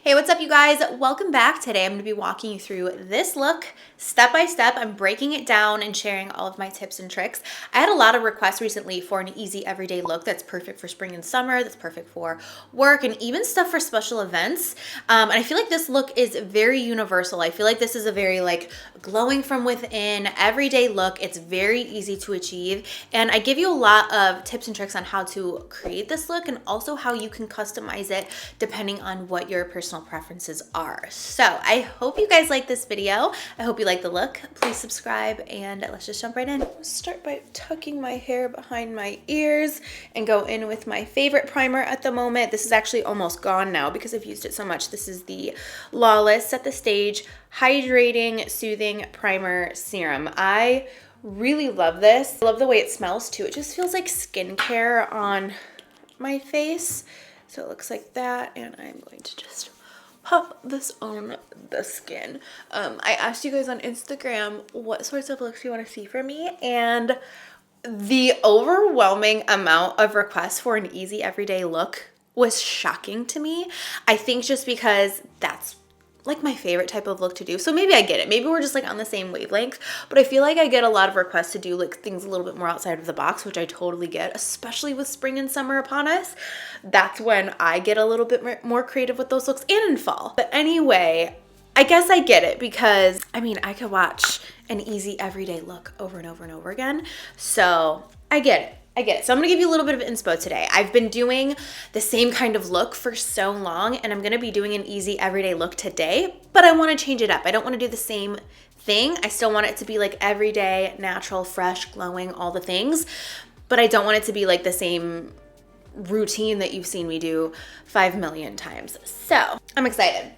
Hey, what's up you guys? Welcome back. Today I'm going to be walking you through this look step by step. I'm breaking it down and sharing all of my tips and tricks. I had a lot of requests recently for an easy everyday look that's perfect for spring and summer, that's perfect for work, and even stuff for special events. And I feel like this look is very universal. I feel like this is a very glowing from within, everyday look. It's very easy to achieve. And I give you a lot of tips and tricks on how to create this look and also how you can customize it depending on what your personal preferences are. So I hope you guys like this video. I hope you like the look. Please subscribe and let's just jump right in. I'll start by tucking my hair behind my ears and go in with my favorite primer at the moment. This is actually almost gone now because I've used it so much. This is the Lawless Set the Stage Hydrating Soothing Primer Serum. I really love this. I love the way it smells too. It just feels like skincare on my face. So it looks like that, and I'm going to just pop this on the skin. I asked you guys on Instagram what sorts of looks you want to see from me, and the overwhelming amount of requests for an easy everyday look was shocking to me. I think just because that's like my favorite type of look to do. So maybe I get it. Maybe we're just on the same wavelength, but I feel like I get a lot of requests to do things a little bit more outside of the box, which I totally get, especially with spring and summer upon us. That's when I get a little bit more creative with those looks, and in fall. But anyway, I guess I get it because I could watch an easy everyday look over and over and over again. So I get it. So I'm gonna give you a little bit of inspo today. I've been doing the same kind of look for so long, and I'm gonna be doing an easy everyday look today, but I wanna change it up. I don't wanna do the same thing. I still want it to be everyday, natural, fresh, glowing, all the things, but I don't want it to be the same routine that you've seen me do 5 million times. So I'm excited.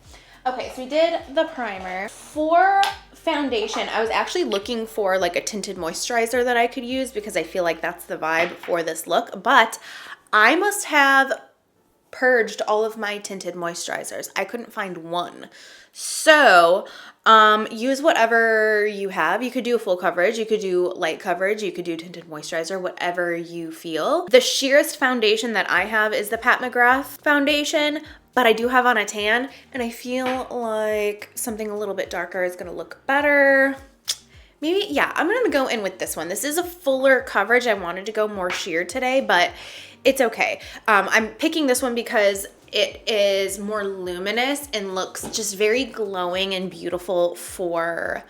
Okay, so we did the primer. For foundation, I was actually looking for a tinted moisturizer that I could use because I feel like that's the vibe for this look, but I must have purged all of my tinted moisturizers. I couldn't find one. So use whatever you have. You could do full coverage, you could do light coverage, you could do tinted moisturizer, whatever you feel. The sheerest foundation that I have is the Pat McGrath foundation, but I do have on a tan, and I feel like something a little bit darker is gonna look better. Maybe, yeah, I'm gonna go in with this one. This is a fuller coverage. I wanted to go more sheer today, but it's okay. I'm picking this one because it is more luminous and looks just very glowing and beautiful for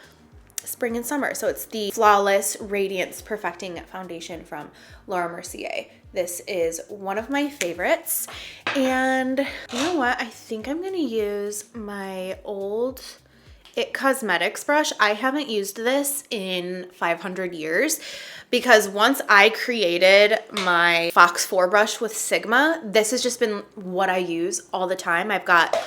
spring and summer. So it's the Flawless Radiance Perfecting Foundation from Laura Mercier. This is one of my favorites. And you know what? I think I'm gonna use my old It Cosmetics brush. I haven't used this in 500 years because once I created my Fox 4 brush with Sigma, this has just been what I use all the time. I've got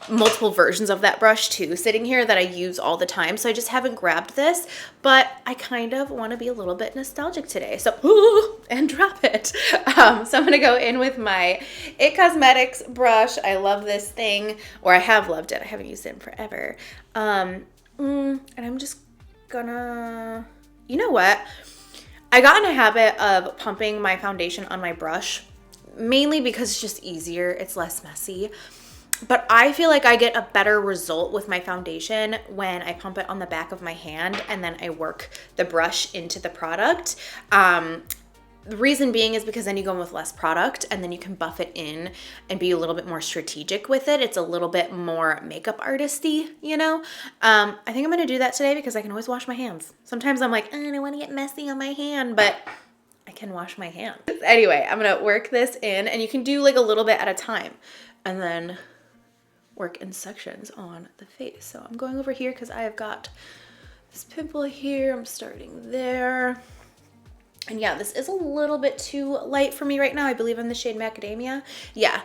multiple versions of that brush too sitting here that I use all the time, so I just haven't grabbed this, but I kind of want to be a little bit nostalgic today, so and drop it. So I'm gonna go in with my It Cosmetics brush. I love this thing, or I have loved it. I haven't used it in forever. And I'm just gonna, you know what, I got in a habit of pumping my foundation on my brush mainly because it's just easier, it's less messy. But I feel like I get a better result with my foundation when I pump it on the back of my hand and then I work the brush into the product. The reason being is because then you go in with less product and then you can buff it in and be a little bit more strategic with it. It's a little bit more makeup artisty, you know? I think I'm gonna do that today because I can always wash my hands. Sometimes I'm like, I don't want to get messy on my hand, but I can wash my hands. Anyway, I'm gonna work this in, and you can do a little bit at a time and then work in sections on the face. So I'm going over here because I have got this pimple here. I'm starting there. And yeah, this is a little bit too light for me right now. I believe in the shade Macadamia. Yeah,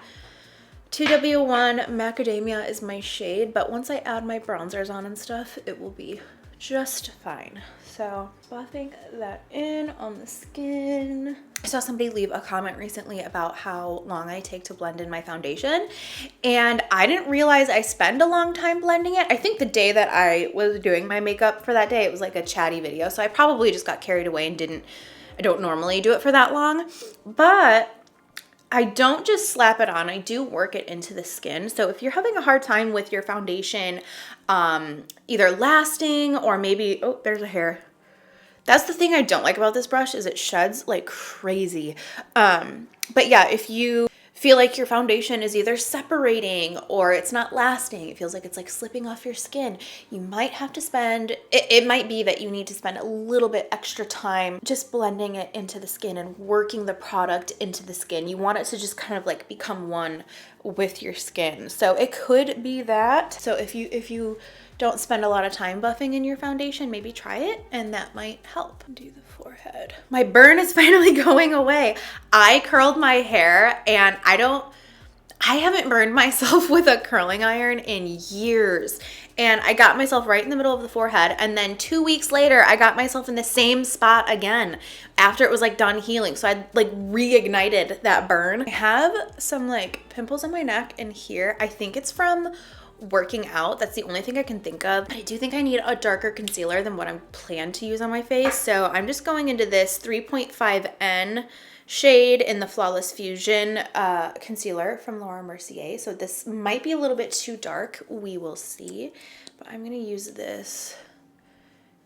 2W1 Macadamia is my shade, but once I add my bronzers on and stuff, it will be just fine. So buffing that in on the skin. I saw somebody leave a comment recently about how long I take to blend in my foundation, and I didn't realize I spend a long time blending it. I think the day that I was doing my makeup for that day, it was a chatty video, so I probably just got carried away and I don't normally do it for that long, but I don't just slap it on, I do work it into the skin. So if you're having a hard time with your foundation either lasting or maybe, oh, there's a hair. That's the thing I don't like about this brush is it sheds like crazy. But yeah, if you feel like your foundation is either separating or it's not lasting, it feels like it's like slipping off your skin, you might have to spend, it might be that you need to spend a little bit extra time just blending it into the skin and working the product into the skin. You want it to just kind of like become one with your skin. So it could be that. So if you don't spend a lot of time buffing in your foundation, maybe try it and that might help. Do the forehead. My burn is finally going away. I curled my hair and I haven't burned myself with a curling iron in years. And I got myself right in the middle of the forehead. And then 2 weeks later, I got myself in the same spot again after it was like done healing. So I like reignited that burn. I have some like pimples on my neck and here. I think it's from working out. That's the only thing I can think of. But I do think I need a darker concealer than what I'm planned to use on my face. So I'm just going into this 3.5N shade in the Flawless Fusion concealer from Laura Mercier. So this might be a little bit too dark. We will see. But I'm going to use this.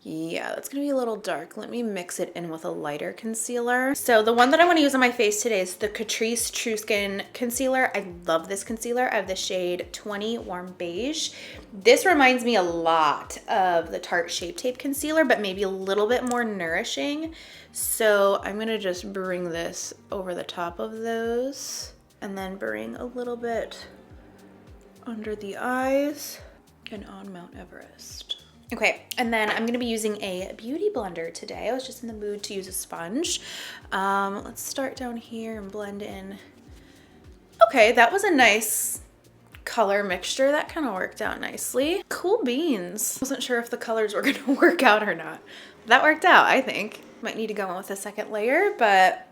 Yeah, that's gonna be a little dark. Let me mix it in with a lighter concealer. So the one that I wanna use on my face today is the Catrice True Skin Concealer. I love this concealer. I have the shade 20 Warm Beige. This reminds me a lot of the Tarte Shape Tape Concealer, but maybe a little bit more nourishing. So I'm gonna just bring this over the top of those and then bring a little bit under the eyes and on Mount Everest. Okay, and then I'm gonna be using a beauty blender today. I was just in the mood to use a sponge. Let's start down here and blend in. Okay, that was a nice color mixture. That kind of worked out nicely. Cool beans. Wasn't sure if the colors were gonna work out or not. That worked out, I think. Might need to go in with a second layer, but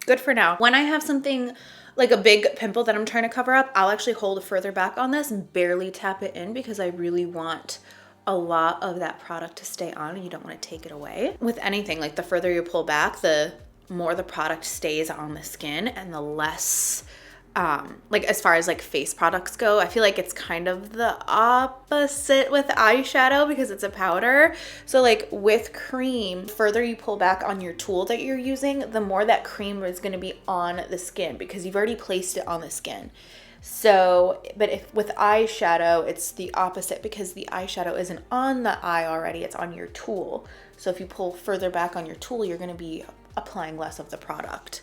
good for now. When I have something like a big pimple that I'm trying to cover up, I'll actually hold further back on this and barely tap it in because I really want a lot of that product to stay on and you don't want to take it away. With anything, like the further you pull back, the more the product stays on the skin and the less, like as far as like face products go, I feel like it's kind of the opposite with eyeshadow because it's a powder. So like with cream, the further you pull back on your tool that you're using, the more that cream is going to be on the skin because you've already placed it on the skin. So, but if with eyeshadow, it's the opposite because the eyeshadow isn't on the eye already, it's on your tool. So if you pull further back on your tool, you're gonna be applying less of the product.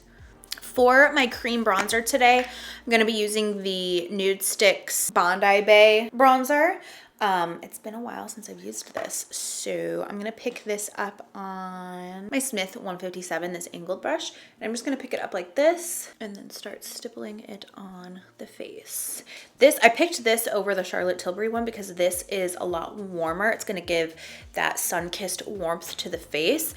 For my cream bronzer today, I'm gonna be using the Nude Sticks Bondi Bay bronzer. It's been a while since I've used this, so I'm gonna pick this up on my Smith 157, this angled brush, and I'm just gonna pick it up like this and then start stippling it on the face. I picked this over the Charlotte Tilbury one because this is a lot warmer. It's gonna give that sun-kissed warmth to the face.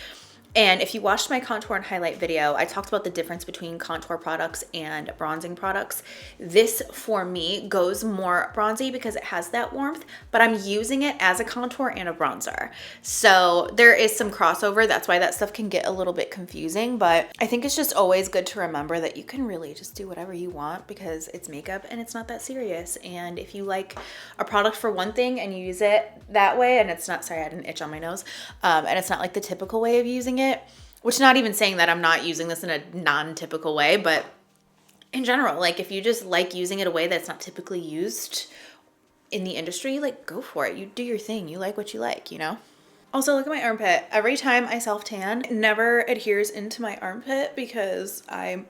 And if you watched my contour and highlight video, I talked about the difference between contour products and bronzing products. This, for me, goes more bronzy because it has that warmth, but I'm using it as a contour and a bronzer. So there is some crossover. That's why that stuff can get a little bit confusing, but I think it's just always good to remember that you can really just do whatever you want because it's makeup and it's not that serious. And if you like a product for one thing and you use it that way, and it's not, sorry, I had an itch on my nose, and it's not like the typical way of using it, which not even saying that I'm not using this in a non-typical way, but in general, like if you just like using it a way that's not typically used in the industry, like go for it. You do your thing. You like what you like, you know? Also, look at my armpit. Every time I self-tan, it never adheres into my armpit because I'm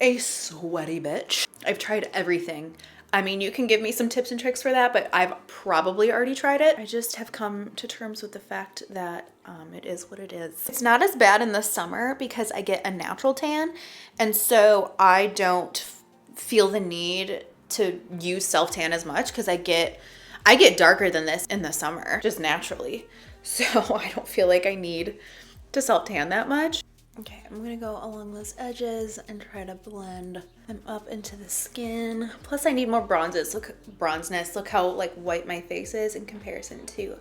a sweaty bitch. I've tried everything. I mean, you can give me some tips and tricks for that, but I've probably already tried it. I just have come to terms with the fact that it is what it is. It's not as bad in the summer because I get a natural tan, and so I don't feel the need to use self-tan as much because I get darker than this in the summer, just naturally. So I don't feel like I need to self-tan that much. Okay, I'm gonna go along those edges and try to blend them up into the skin. Plus I need more bronzes. Look, bronzeness. Look how like white my face is in comparison to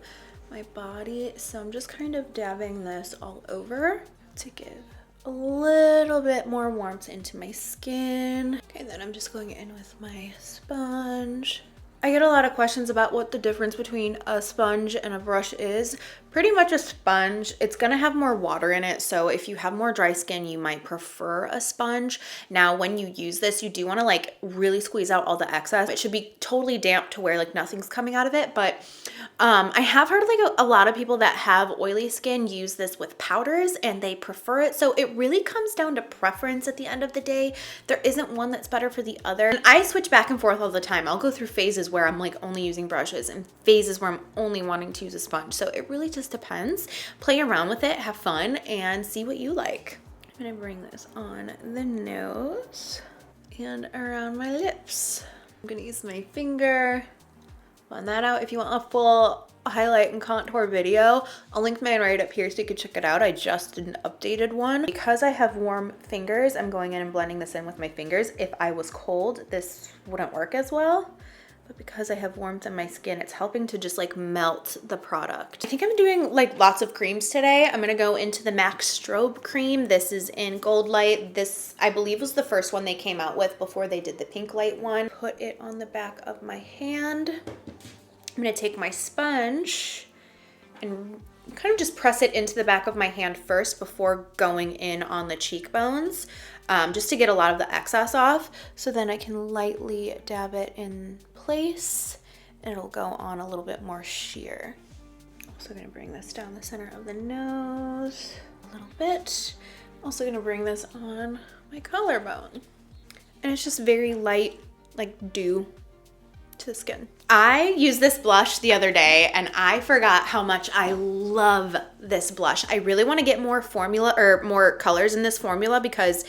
my body. So I'm just kind of dabbing this all over to give a little bit more warmth into my skin. Okay, then I'm just going in with my sponge. I get a lot of questions about what the difference between a sponge and a brush is. Pretty much a sponge, it's gonna have more water in it, so if you have more dry skin, you might prefer a sponge. Now, when you use this, you do wanna like really squeeze out all the excess. It should be totally damp to where like nothing's coming out of it, but I have heard like a lot of people that have oily skin use this with powders and they prefer it. So it really comes down to preference at the end of the day. There isn't one that's better for the other. And I switch back and forth all the time. I'll go through phases where I'm like only using brushes and phases where I'm only wanting to use a sponge. So it really just depends. Play around with it, have fun, and see what you like. I'm gonna bring this on the nose and around my lips. I'm gonna use my finger, blend that out. If you want a full highlight and contour video, I'll link mine right up here so you can check it out. I just did an updated one. Because I have warm fingers, I'm going in and blending this in with my fingers. If I was cold, this wouldn't work as well. But because I have warmth in my skin, it's helping to just like melt the product. I think I'm doing like lots of creams today. I'm gonna go into the MAC Strobe cream. This is in Gold Light. This, I believe, was the first one they came out with before they did the Pink Light one. Put it on the back of my hand. I'm gonna take my sponge and kind of just press it into the back of my hand first before going in on the cheekbones, just to get a lot of the excess off. So then I can lightly dab it in place and it'll go on a little bit more sheer. Also gonna bring this down the center of the nose a little bit. Also gonna bring this on my collarbone. And it's just very light, like dew to the skin. I used this blush the other day and I forgot how much I love this blush. I really want to get more formula or more colors in this formula because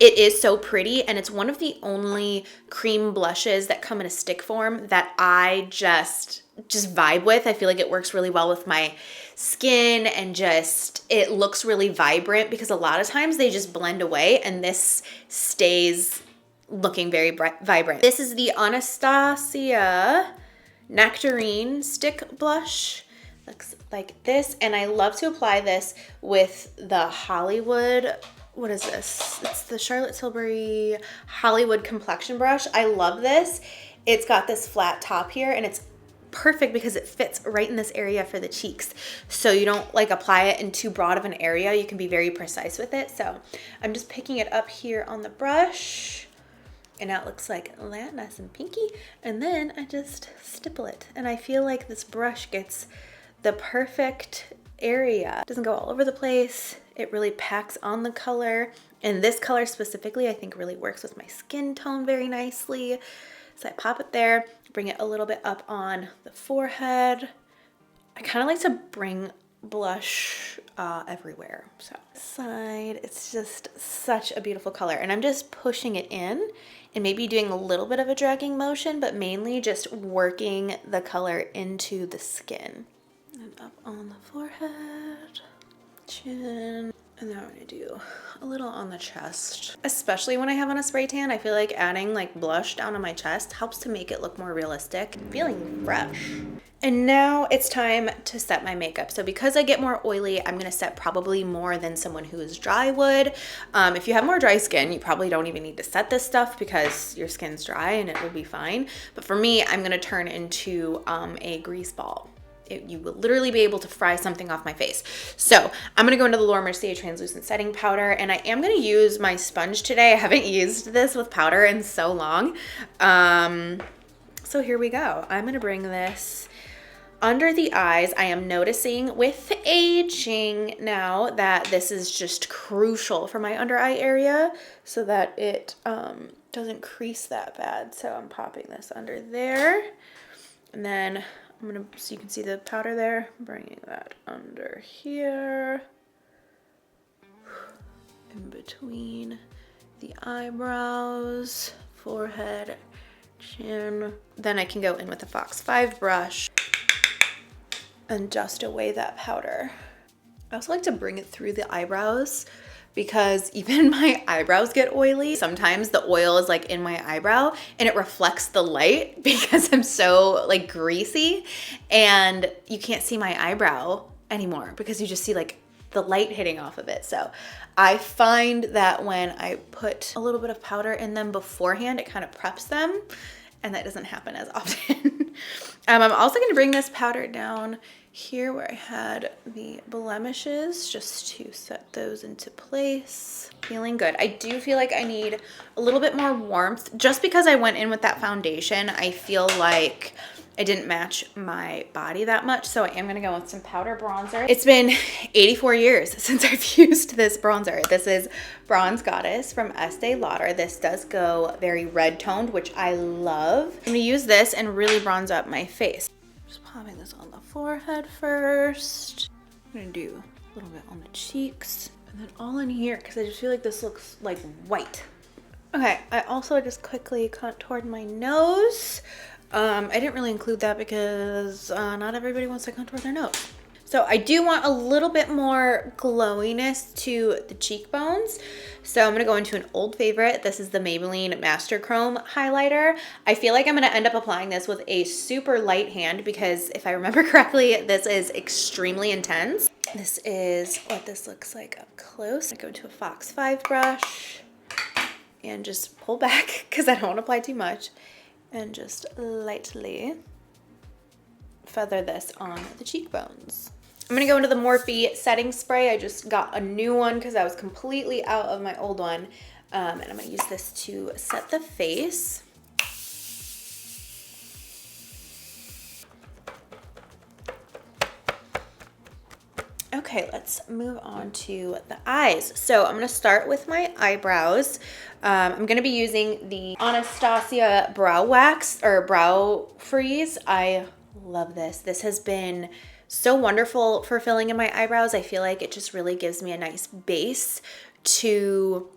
it is so pretty, and it's one of the only cream blushes that come in a stick form that I just vibe with. I feel like it works really well with my skin and just it looks really vibrant because a lot of times they just blend away and this stays looking very vibrant. This is the Anastasia Nectarine Stick Blush. Looks like this, and I love to apply this with the Hollywood, what is this? It's the Charlotte Tilbury Hollywood Complexion Brush. I love this. It's got this flat top here, and it's perfect because it fits right in this area for the cheeks. So you don't like apply it in too broad of an area. You can be very precise with it. So I'm just picking it up here on the brush. And now it looks like that, nice and pinky. And then I just stipple it. And I feel like this brush gets the perfect area. It doesn't go all over the place. It really packs on the color. And this color specifically, I think really works with my skin tone very nicely. So I pop it there, bring it a little bit up on the forehead. I kind of like to bring blush everywhere. So side, it's just such a beautiful color. And I'm just pushing it in and maybe doing a little bit of a dragging motion, but mainly just working the color into the skin. And up on the forehead, chin, and then I'm gonna do a little on the chest. Especially when I have on a spray tan, I feel like adding like blush down on my chest helps to make it look more realistic. Feeling fresh. And now it's time to set my makeup. So because I get more oily, I'm gonna set probably more than someone who is dry would. If you have more dry skin, you probably don't even need to set this stuff because your skin's dry and it will be fine. But for me, I'm gonna turn into a grease ball. You will literally be able to fry something off my face. So I'm gonna go into the Laura Mercier translucent setting powder, and I am gonna use my sponge today. I haven't used this with powder in so long. So here we go. I'm gonna bring this under the eyes. I am noticing with aging now that this is just crucial for my under eye area so that it doesn't crease that bad. So I'm popping this under there, and then I'm gonna, so you can see the powder there, bringing that under here, in between the eyebrows, forehead, chin. Then I can go in with the Fox 5 brush and dust away that powder. I also like to bring it through the eyebrows because even my eyebrows get oily. Sometimes the oil is like in my eyebrow and it reflects the light because I'm so like greasy and you can't see my eyebrow anymore because you just see like the light hitting off of it. So I find that when I put a little bit of powder in them beforehand, it kind of preps them, and that doesn't happen as often. I'm also going to bring this powder down here where I had the blemishes, just to set those into place. Feeling good. I do feel like I need a little bit more warmth. Just because I went in with that foundation, I feel like I didn't match my body that much, so I am going to go with some powder bronzer. It's been 84 years since I've used this bronzer. This is Bronze Goddess from Estee Lauder. This does go very red toned, which I love. I'm going to use this and really bronze up my face. Just popping this on the forehead first. I'm going to do a little bit on the cheeks, and then all in here, because I just feel like this looks like white. Okay, I also just quickly contoured my nose. I didn't really include that because not everybody wants to contour their nose. So I do want a little bit more glowiness to the cheekbones. So I'm going to go into an old favorite. This is the Maybelline Master Chrome highlighter. I feel like I'm going to end up applying this with a super light hand because if I remember correctly, this is extremely intense. This is what this looks like up close. I go into a Fox 5 brush and just pull back because I don't want to apply too much. And just lightly feather this on the cheekbones. I'm gonna go into the Morphe setting spray. I just got a new one because I was completely out of my old one. And I'm gonna use this to set the face. Okay, let's move on to the eyes. So I'm gonna start with my eyebrows. I'm gonna be using the Anastasia Brow Wax or Brow Freeze. I love this. This has been so wonderful for filling in my eyebrows. I feel like it just really gives me a nice base to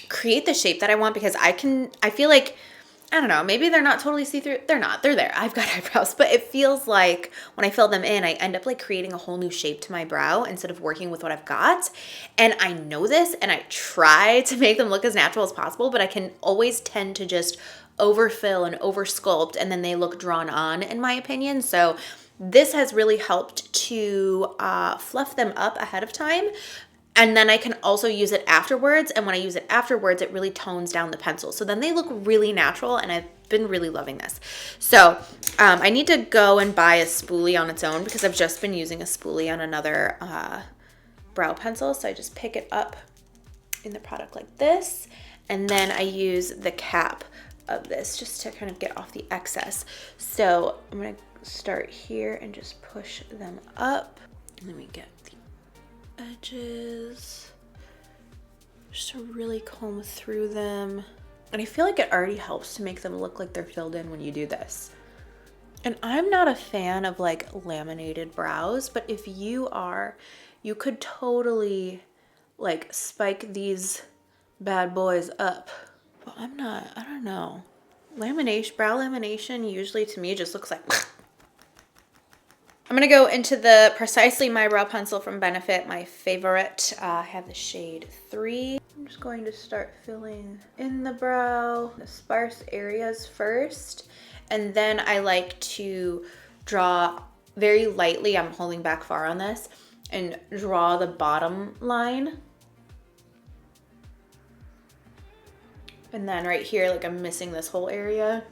create the shape that I want because I feel like, I don't know, maybe they're not totally see-through. They're not, they're there. I've got eyebrows, but it feels like when I fill them in, I end up like creating a whole new shape to my brow instead of working with what I've got. And I know this and I try to make them look as natural as possible, but I can always tend to just overfill and over sculpt and then they look drawn on in my opinion. So this has really helped to fluff them up ahead of time. And then I can also use it afterwards. And when I use it afterwards, it really tones down the pencil. So then they look really natural and I've been really loving this. So I need to go and buy a spoolie on its own because I've just been using a spoolie on another brow pencil. So I just pick it up in the product like this. And then I use the cap of this just to kind of get off the excess. So I'm gonna start here and just push them up. And then we get edges just to really comb through them. And I feel like it already helps to make them look like they're filled in when you do this. And I'm not a fan of like laminated brows, but if you are, you could totally like spike these bad boys up. But I'm not, I don't know. Lamination, brow lamination usually to me just looks like I'm gonna go into the Precisely My Brow Pencil from Benefit, my favorite. I have the shade 3. I'm just going to start filling in the brow, the sparse areas first. And then I like to draw very lightly, I'm holding back far on this, and draw the bottom line. And then right here, like I'm missing this whole area.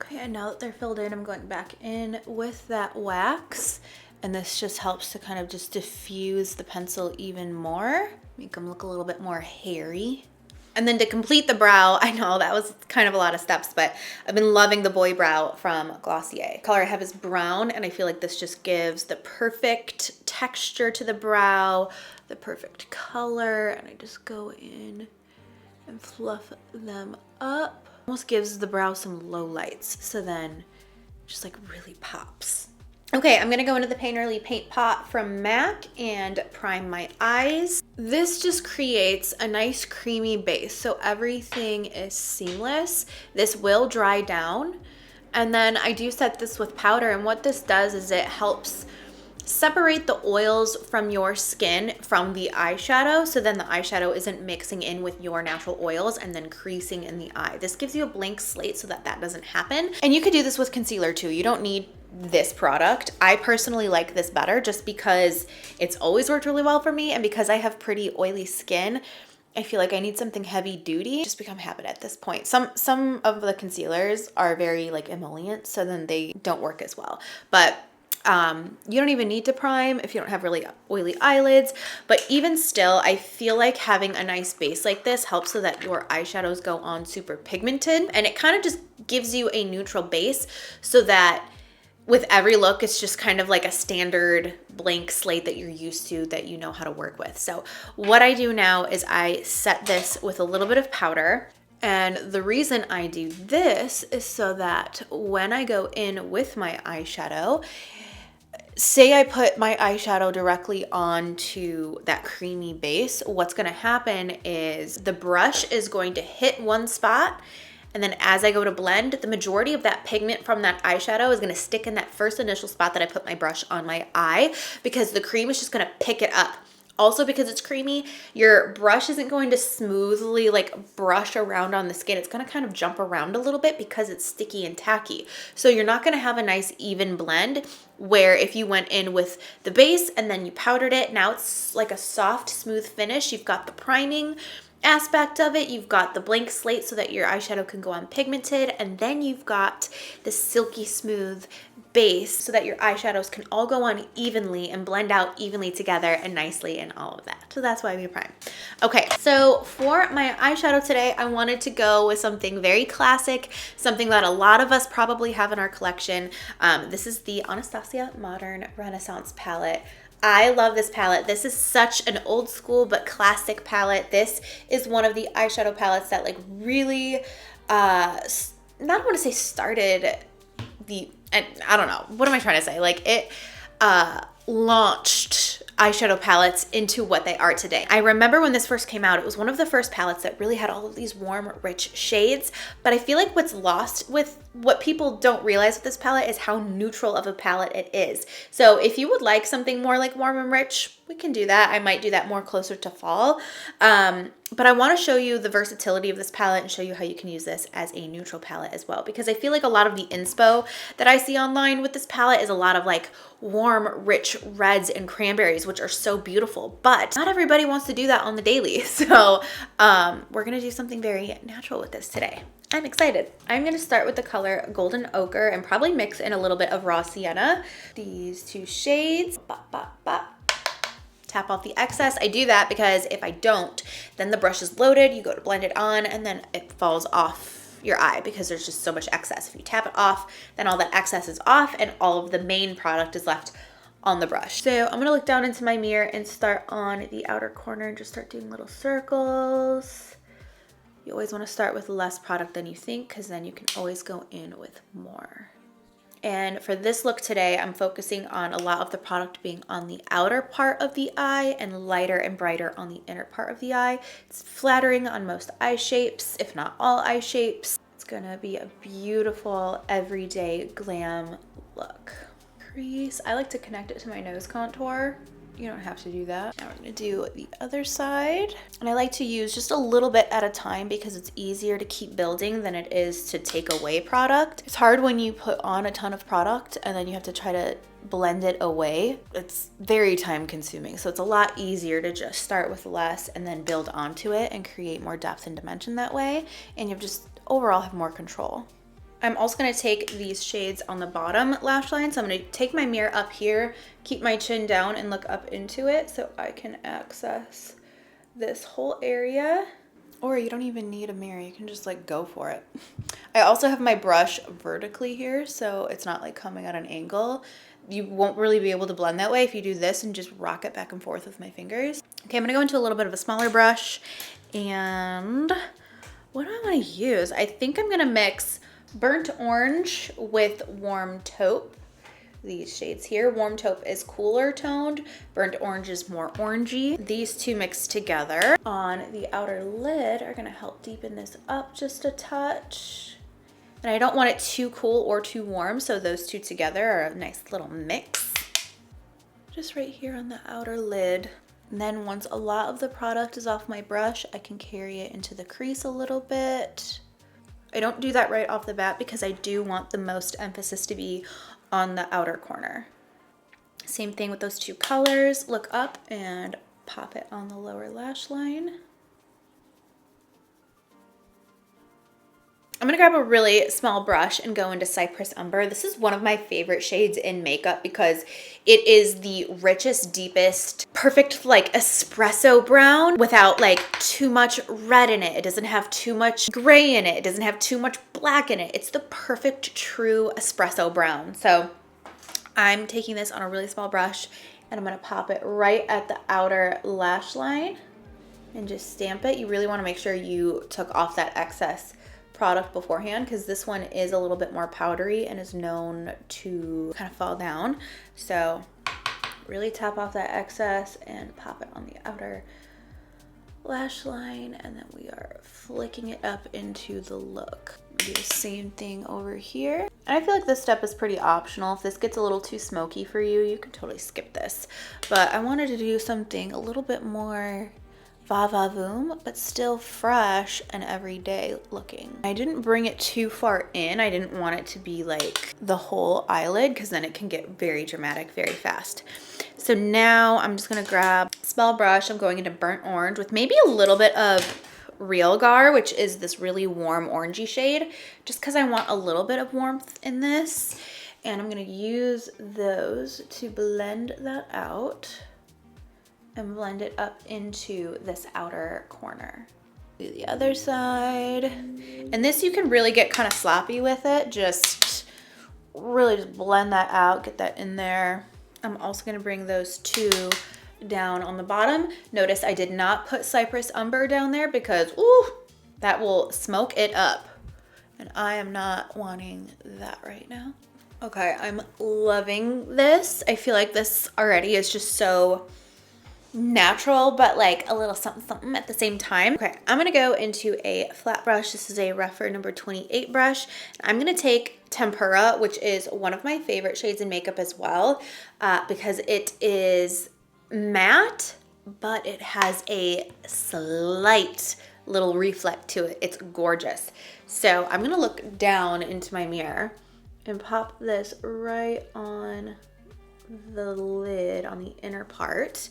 Okay, and now that they're filled in, I'm going back in with that wax. And this just helps to kind of just diffuse the pencil even more. Make them look a little bit more hairy. And then to complete the brow, I know that was kind of a lot of steps, but I've been loving the Boy Brow from Glossier. The color I have is brown, and I feel like this just gives the perfect texture to the brow, the perfect color. And I just go in and fluff them up. Almost gives the brow some low lights, so then just like really pops. Okay, I'm gonna go into the Painterly Paint Pot from MAC and prime my eyes. This just creates a nice creamy base, so everything is seamless. This will dry down, and then I do set this with powder, and what this does is it helps separate the oils from your skin from the eyeshadow, so then the eyeshadow isn't mixing in with your natural oils and then creasing in the eye. This gives you a blank slate so that that doesn't happen. And you could do this with concealer too. You don't need this product. I personally like this better just because it's always worked really well for me, and because I have pretty oily skin, I feel like I need something heavy duty. Just become habit at this point. Some of the concealers are very like emollient, so then they don't work as well. But you don't even need to prime if you don't have really oily eyelids. But even still, I feel like having a nice base like this helps so that your eyeshadows go on super pigmented, and it kind of just gives you a neutral base so that with every look, it's just kind of like a standard blank slate that you're used to, that you know how to work with. So what I do now is I set this with a little bit of powder. And the reason I do this is so that when I go in with my eyeshadow, say I put my eyeshadow directly onto that creamy base, what's gonna happen is the brush is going to hit one spot, and then as I go to blend, the majority of that pigment from that eyeshadow is gonna stick in that first initial spot that I put my brush on my eye, because the cream is just gonna pick it up. Also, because it's creamy, your brush isn't going to smoothly like brush around on the skin. It's gonna kind of jump around a little bit because it's sticky and tacky. So you're not gonna have a nice even blend, where if you went in with the base and then you powdered it, now it's like a soft, smooth finish. You've got the priming aspect of it, you've got the blank slate so that your eyeshadow can go on pigmented, and then you've got the silky smooth base so that your eyeshadows can all go on evenly and blend out evenly together and nicely and all of that. So that's why we prime. Okay, so for my eyeshadow today, I wanted to go with something very classic, something that a lot of us probably have in our collection. This is the Anastasia Modern Renaissance palette. I love this palette. This is such an old school but classic palette. This is one of the eyeshadow palettes that like really, not want to say started the, and I don't know, what am I trying to say? Like it launched eyeshadow palettes into what they are today. I remember when this first came out, it was one of the first palettes that really had all of these warm, rich shades, but I feel like what's lost with what people don't realize with this palette is how neutral of a palette it is. So if you would like something more like warm and rich, we can do that. I might do that more closer to fall. But I want to show you the versatility of this palette and show you how you can use this as a neutral palette as well, because I feel like a lot of the inspo that I see online with this palette is a lot of like warm, rich reds and cranberries, which are so beautiful, but not everybody wants to do that on the daily. So we're going to do something very natural with this today. I'm excited. I'm going to start with the color Golden Ochre and probably mix in a little bit of Raw Sienna. These two shades. Bop, bop, bop. Tap off the excess. I do that because if I don't, then the brush is loaded, you go to blend it on, and then it falls off your eye because there's just so much excess. If you tap it off, then all that excess is off and all of the main product is left on the brush. So I'm gonna look down into my mirror and start on the outer corner and just start doing little circles. You always wanna start with less product than you think, because then you can always go in with more. And for this look today, I'm focusing on a lot of the product being on the outer part of the eye and lighter and brighter on the inner part of the eye. It's flattering on most eye shapes, if not all eye shapes. It's gonna be a beautiful, everyday glam look. Crease, I like to connect it to my nose contour. You don't have to do that. Now we're gonna do the other side. And I like to use just a little bit at a time because it's easier to keep building than it is to take away product. It's hard when you put on a ton of product and then you have to try to blend it away. It's very time consuming. So it's a lot easier to just start with less and then build onto it and create more depth and dimension that way. And you just overall have more control. I'm also going to take these shades on the bottom lash line. So I'm going to take my mirror up here, keep my chin down and look up into it so I can access this whole area. Or you don't even need a mirror. You can just like go for it. I also have my brush vertically here, so it's not like coming at an angle. You won't really be able to blend that way if you do this and just rock it back and forth with my fingers. Okay, I'm going to go into a little bit of a smaller brush. And what do I want to use? I think I'm going to mix Burnt Orange with Warm Taupe. These shades here. Warm Taupe is cooler toned. Burnt Orange is more orangey. These two mixed together on the outer lid are gonna help deepen this up just a touch. And I don't want it too cool or too warm, so those two together are a nice little mix. just right here on the outer lid. And then once a lot of the product is off my brush, I can carry it into the crease a little bit. I don't do that right off the bat because I do want the most emphasis to be on the outer corner. Same thing with those two colors. Look up and pop it on the lower lash line. I'm gonna grab a really small brush and go into Cypress Umber. This is one of my favorite shades in makeup because it is the richest, deepest, perfect like espresso brown without like too much red in it. It doesn't have too much gray in it. It doesn't have too much black in it. It's the perfect true espresso brown. So I'm taking this on a really small brush and I'm gonna pop it right at the outer lash line and just stamp it. You really wanna make sure you took off that excess product beforehand because this one is a little bit more powdery and is known to kind of fall down. So really tap off that excess and pop it on the outer lash line, and then we are flicking it up into the look. Do the same thing over here. And I feel like this step is pretty optional. If this gets a little too smoky for you, you can totally skip this. But I wanted to do something a little bit more va-va-voom, but still fresh and everyday looking. I didn't bring it too far in. I didn't want it to be like the whole eyelid because then it can get very dramatic very fast. So now I'm just gonna grab a small brush. I'm going into burnt orange with maybe a little bit of Real Gar, which is this really warm orangey shade, just because I want a little bit of warmth in this. And I'm gonna use those to blend that out and blend it up into this outer corner. Do the other side. And this you can really get kind of sloppy with it. Just really just blend that out, get that in there. I'm also gonna bring those two down on the bottom. Notice I did not put Cypress Umber down there because, ooh, that will smoke it up. And I am not wanting that right now. Okay, I'm loving this. I feel like this already is just so natural, but like a little something something at the same time. Okay, I'm gonna go into a flat brush. This is a rougher number 28 brush. I'm gonna take Tempera, which is one of my favorite shades in makeup as well, because it is matte, but it has a slight little reflect to it. It's gorgeous. So I'm gonna look down into my mirror and pop this right on the lid on the inner part.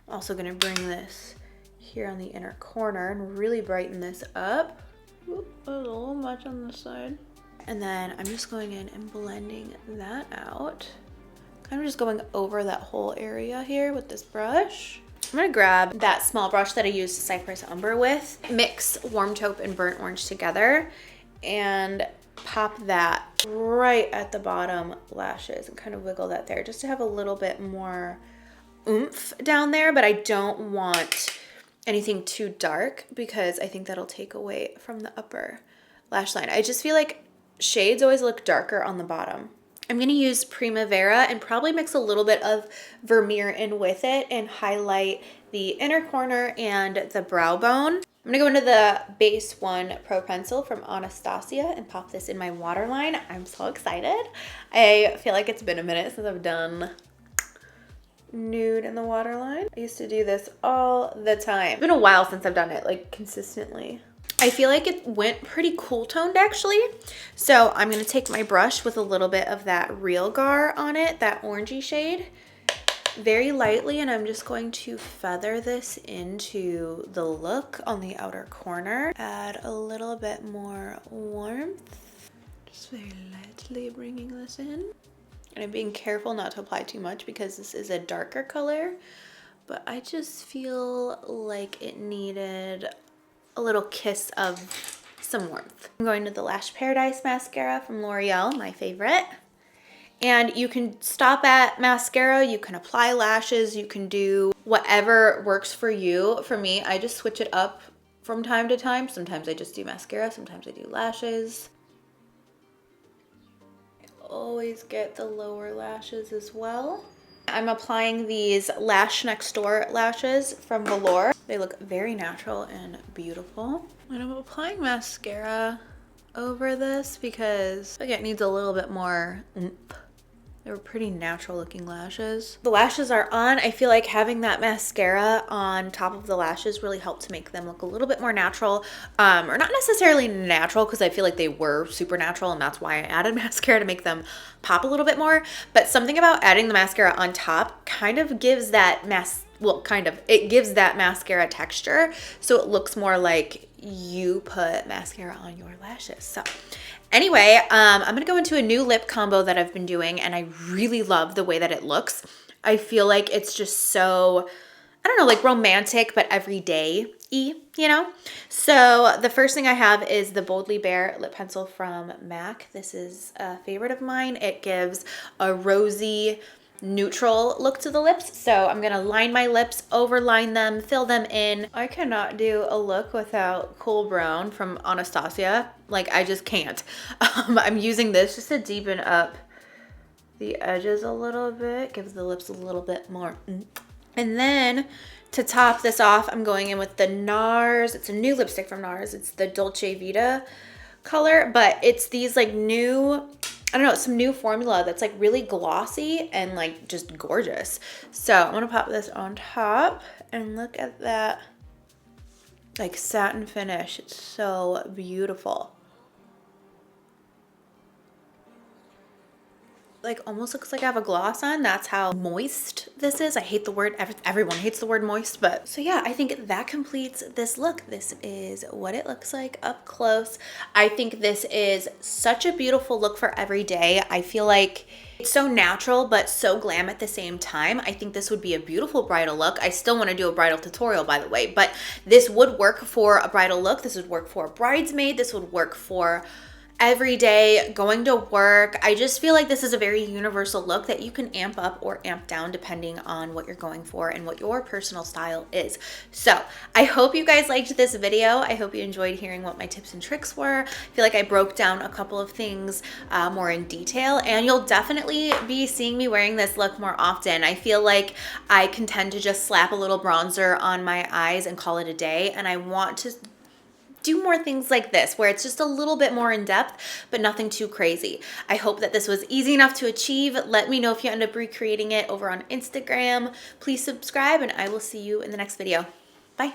I'm also gonna bring this here on the inner corner and really brighten this up. Oop, a little much on this side. And then I'm just going in and blending that out. Kind of just going over that whole area here with this brush. I'm gonna grab that small brush that I used Cypress Umber with, mix Warm Taupe and Burnt Orange together, and pop that right at the bottom lashes and kind of wiggle that there just to have a little bit more oomph down there, but I don't want anything too dark because I think that'll take away from the upper lash line. I just feel like shades always look darker on the bottom. I'm gonna use Primavera and probably mix a little bit of Vermeer in with it and highlight the inner corner and the brow bone. I'm gonna go into the Base 1 Pro Pencil from Anastasia and pop this in my waterline. I'm so excited. I feel like it's been a minute since I've done nude in the waterline. I used to do this all the time. It's been a while since I've done it, like consistently. I feel like it went pretty cool toned actually. So I'm gonna take my brush with a little bit of that Real Gar on it, that orangey shade, very lightly, and I'm just going to feather this into the look on the outer corner. Add a little bit more warmth. Just very lightly bringing this in. And I'm being careful not to apply too much because this is a darker color, but I just feel like it needed a little kiss of some warmth. I'm going to the Lash Paradise mascara from L'Oreal, my favorite. And you can stop at mascara, you can apply lashes, you can do whatever works for you. For me, I just switch it up from time to time. Sometimes I just do mascara, sometimes I do lashes. Always get the lower lashes as well. I'm applying these Lash Next Door lashes from Velour. They look very natural and beautiful. And I'm applying mascara over this because like it needs a little bit more oomph They were pretty natural looking lashes. The lashes are on. I feel like having that mascara on top of the lashes really helped to make them look a little bit more natural. Or not necessarily natural, because I feel like they were super natural and that's why I added mascara to make them pop a little bit more. But something about adding the mascara on top kind of gives that it gives that mascara texture, so it looks more like you put mascara on your lashes. So anyway, I'm gonna go into a new lip combo that I've been doing, and I really love the way that it looks. I feel like it's just so, I don't know, like romantic, but everyday-y, you know? So the first thing I have is the Boldly Bare lip pencil from MAC. This is a favorite of mine. It gives a rosy, neutral look to the lips. So I'm gonna line my lips, overline them, fill them in. I cannot do a look without Cool Brown from Anastasia. Like, I just can't. I'm using this just to deepen up the edges a little bit, gives the lips a little bit more. And then to top this off, I'm going in with the NARS. It's a new lipstick from NARS. It's the Dolce Vita color, but it's these like new, I don't know, some new formula that's like really glossy and like just gorgeous. So I'm gonna pop this on top and look at that like satin finish. It's so beautiful. Like almost looks like I have a gloss on. That's how moist this is. I hate the word, everyone hates the word moist, but so yeah, I think that completes this look. This is what it looks like up close. I think this is such a beautiful look for every day. I feel like it's so natural, but so glam at the same time. I think this would be a beautiful bridal look. I still want to do a bridal tutorial, by the way, but this would work for a bridal look. This would work for a bridesmaid. This would work for every day, going to work. I just feel like this is a very universal look that you can amp up or amp down depending on what you're going for and what your personal style is. So I hope you guys liked this video. I hope you enjoyed hearing what my tips and tricks were. I feel like I broke down a couple of things more in detail, and you'll definitely be seeing me wearing this look more often. I feel like I can tend to just slap a little bronzer on my eyes and call it a day, and I want to do more things like this where it's just a little bit more in depth, but nothing too crazy. I hope that this was easy enough to achieve. Let me know if you end up recreating it over on Instagram. Please subscribe, and I will see you in the next video. Bye.